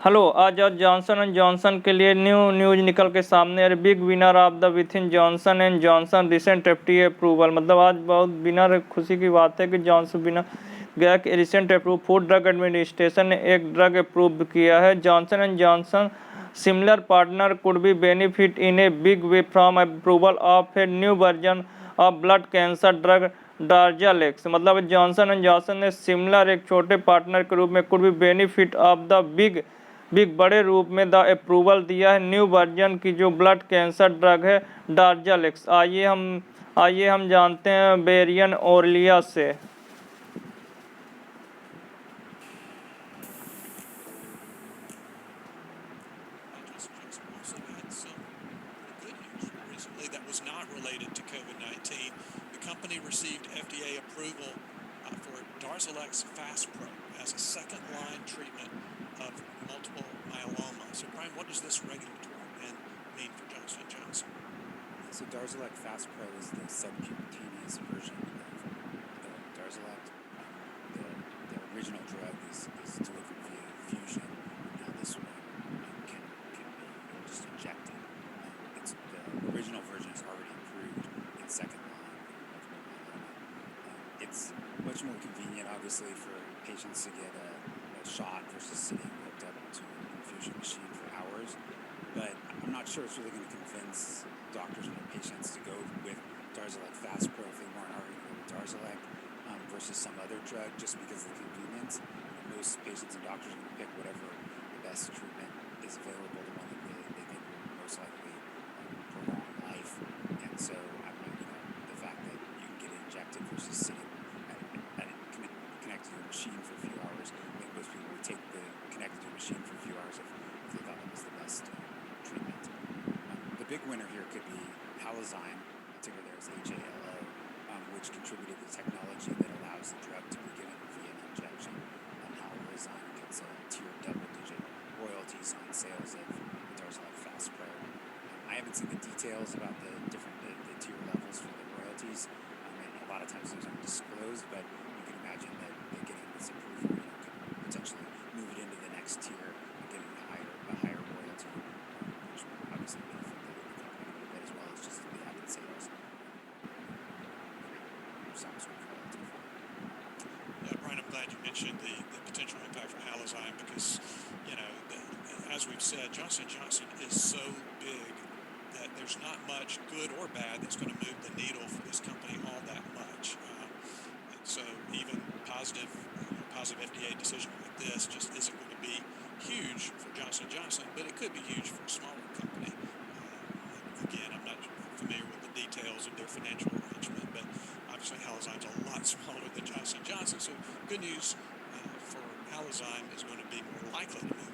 Hello, आज Johnson and Johnson के लिए न्यू न्यूज निकल के सामने है। Big winner of the within Johnson and Johnson recent FDA approval. मतलब आज बहुत विनर खुशी की बात है कि जॉनसन विनर गया कि recent approve food drug administration ने एक ड्रग अप्रूव किया है। Johnson and Johnson similar partner could be benefit in a big way from approval of a new version of blood cancer drug Darzalex. मतलब Johnson and Johnson ने similar एक छोटे partner के रूप में could be benefit of the big बड़े रूप में द अप्रूवल दिया है न्यू वर्जन की जो ब्लड कैंसर ड्रग है डार्जालेक्स। आइए हम जानते हैं वेरिएंट ओरलिया से। That was not related to COVID-19. The company received FDA approval for Darzalex Faspro as a second-line treatment of multiple myeloma. So, Brian, what does this regulatory win mean for Johnson & Johnson? So Darzalex Faspro is the subcutaneous version of Darzalex. The original drug is delivered via infusion. Now this one can be just injected. The original version is already approved in second line multiple myeloma. It's much more convenient, obviously, for patients to get a shot versus sitting hooked up to an infusion machine for hours. But I'm not sure it's really going to convince doctors and their patients to go with Darzalex Faspro if they weren't already going with Darzalex versus some other drug just because of the convenience. Most patients and doctors are going to pick whatever the best treatment is available, the one that they think will most likely prolong life. And so, the fact that you can get it injected versus sitting connected to a machine for a few hours, I think most people would take the connected to a machine for a few hours if they thought that was the best treatment. The big winner here could be Halozyme, ticker there is HALO, which contributed the technology that allows the drug to be given via an injection. Halozyme gets a tiered double-digit royalties on sales of Darzalex Faspro. I haven't seen the details about the tier levels for the royalties, and a lot of times those aren't disclosed, but you can imagine that getting this approval could potentially move it into the next tier and getting a higher royalty, which would obviously benefit the company a little bit as well as just the added sales. Sounds relative. Yeah, Brian, I'm glad you mentioned the potential impact for Halozyme because, as we've said, Johnson & Johnson is so big that there's not much good or bad that's going to move the needle for this company all that much. And so even positive FDA decision like this just isn't going to be huge for Johnson & Johnson, but it could be huge for a smaller company. Again, I'm not familiar with the details of their financial arrangement, but obviously Halozyme's a lot smaller than Johnson & Johnson, so good news for Halozyme is going to be more likely to move